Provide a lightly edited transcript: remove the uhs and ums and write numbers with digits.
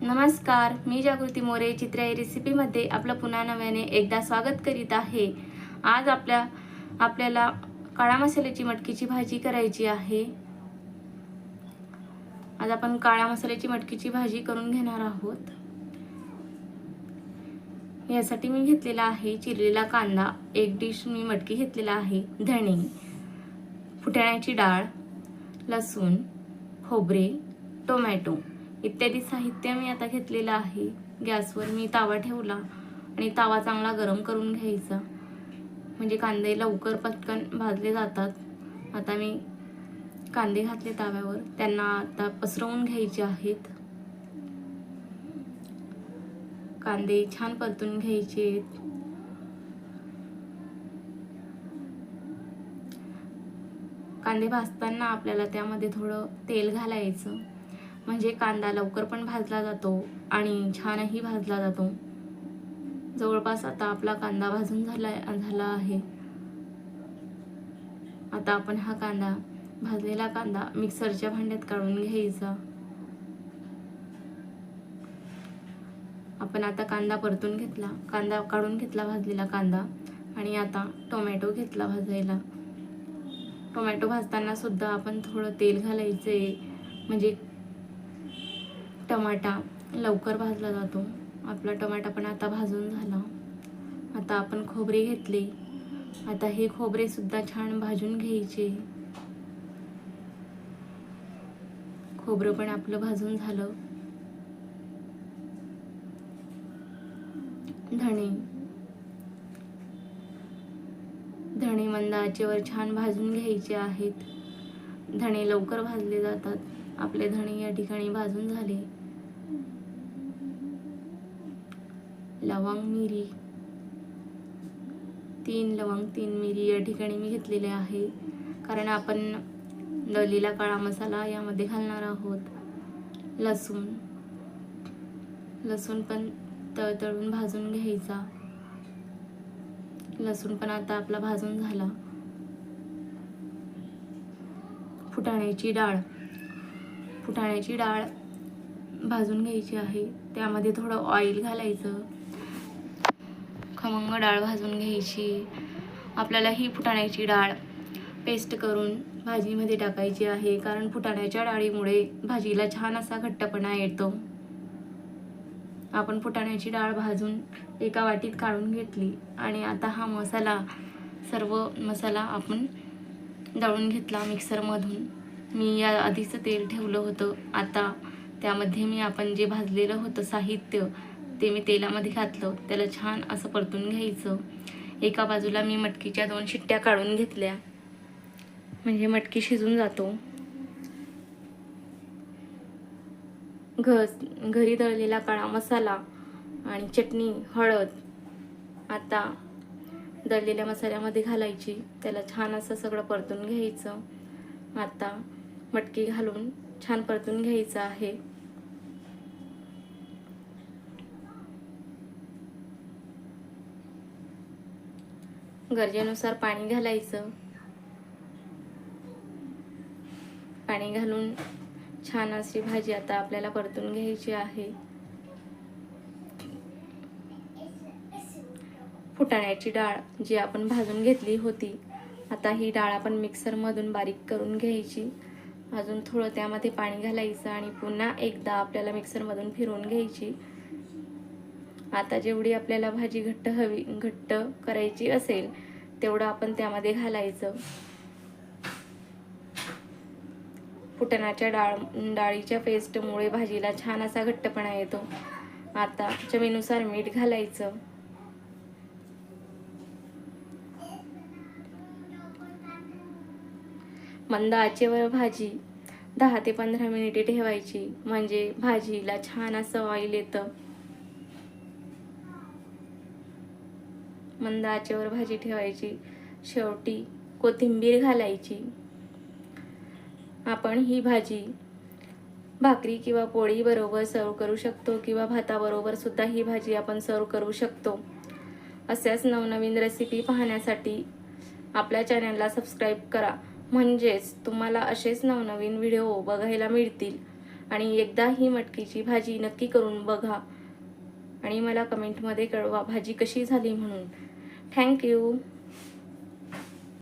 नमस्कार, मी जागृती मोरे चित्राई रेसिपीमध्ये आपलं पुन्हा नव्याने एकदा स्वागत करीत आहे। आज आपल्याला काळा मसाल्याची मटकीची भाजी करायची आहे। आज आपण काळा मसाल्याची मटकीची भाजी करून घेणार आहोत। यासाठी मी घेतलेला आहे चिरलेला कांदा, एक डिश मी मटकी घेतलेला आहे, धणे, फुटाण्याची डाळ, लसूण, खोबरे, टोमॅटो इत्यादी साहित्य मी आता घेतलेलं आहे। गॅसवर मी तावा ठेवला आणि तावा चांगला गरम करून घ्यायचा, म्हणजे कांदे लवकर पटकन भाजले जातात। आता मी कांदे घातले ताव्यावर, त्यांना आता पसरवून घ्यायचे आहेत। कांदे छान परतून घ्यायचे। कांदे भाजताना आपल्याला त्यामध्ये थोडं तेल घालायचं, म्हणजे कांदा लवकर पण भाजला जातो आणि छानही भाजला जातो। जवळपास आता आपला कांदा भाजून झाला आहे। आता आपण हा भाजलेला कांदा मिक्सरच्या भांड्यात काढून घ्यायचा। आपण आता कांदा परतून घेतला, कांदा काढून घेतला भाजलेला कांदा, आणि आता टोमॅटो घेतला भाजायला। टोमॅटो भाजताना सुद्धा आपण थोडं तेल घालायचे, म्हणजे टमाटा लवकर भाजला जातो। आपला टमाटा पण आता भाजून झाला। आता आपण खोबरे घेतले, आता हे खोबरे सुद्धा छान भाजून घ्यायचे। खोबरं पण आपलं भाजून झालं। धणे मंद आचेवर छान भाजून घ्यायचे आहेत। धणे लवकर भाजले जातात। आपले धणे या ठिकाणी भाजून झाले। लवंग, मिरी, 3 लवंग 3 मिरी या ठिकाणी मी घेतलेले आहे, कारण आपण दळलेला काळा मसाला यामध्ये घालणार आहोत। लसूण पण तळतळून भाजून घ्यायचा। लसूण पण आता आपला भाजून झाला। फुटाण्याची डाळ भाजून घ्यायची आहे, त्यामध्ये थोडं ऑइल घालायचं। खमंग डाळ भाजून घ्यायची। आपल्याला ही फुटाण्याची डाळ पेस्ट करून भाजीमध्ये टाकायची आहे, कारण फुटाण्याच्या डाळीमुळे भाजीला छान असा घट्टपणा येतो। आपण फुटाण्याची डाळ भाजून एका वाटीत काढून घेतली, आणि आता हा सर्व मसाला आपण दळून घेतला मिक्सरमधून। मी या आधीच तेल ठेवलं होतं, आता त्यामध्ये आपण जे भाजलेलं होतं साहित्य ते मी तेलामध्ये घातलं, त्याला छान असं परतून घ्यायचं। एका बाजूला मी मटकीच्या 2 शिट्ट्या काढून घेतल्या, म्हणजे मटकी शिजून जातो। घरी दळलेला काळा मसाला आणि चटणी, हळद आता दळलेल्या मसाल्यामध्ये घालायची, त्याला छान असं सगळं परतून घ्यायचं। आता मटकी घालून छान परतून घ्यायचं आहे। गरजेनुसार पाणी घालायचं। पाणी घालून छान अशी भाजी आता आपल्याला परतून घ्यायची आहे। फुटाण्याची डाळ जी आपण भाजून घेतली होती, आता ही डाळ आपण मिक्सरमधून बारीक करून घ्यायची। अजून थोडं त्यामध्ये पाणी घालायचं आणि पुन्हा एकदा आपल्याला मिक्सरमधून फिरवून घ्यायची। आता जेवढी आपल्याला भाजी घट्ट करायची असेल तेवढं आपण त्यामध्ये घालायचं। फुटाण्याच्या डाळीच्या पेस्टमुळे भाजीला छान असा घट्टपणा येतो। आता चवीनुसार मीठ घालायचं। मंद आचेवर भाजी 10 ते 15 मिनिटे ठेवायची, म्हणजे भाजीला छान असं ऑइल येतं। मंद आचेवर भाजी ठेवायची। शेवटी कोथिंबीर घालायची। आपण ही भाजी भाकरी किंवा पोळी बरोबर सर्व करू शकतो, किंवा भाताबरोबर सुद्धा ही भाजी आपण सर्व करू शकतो। अशाच नवनवीन रेसिपी पाहण्यासाठी आपल्या चॅनलला सबस्क्राईब करा, म्हणजेच तुम्हाला असेच नवनवीन व्हिडिओ बघायला मिळतील। आणि एकदा ही मटकीची भाजी नक्की करून बघा आणि मला कमेंटमध्ये कळवा भाजी कशी झाली म्हणून. थँक्यू.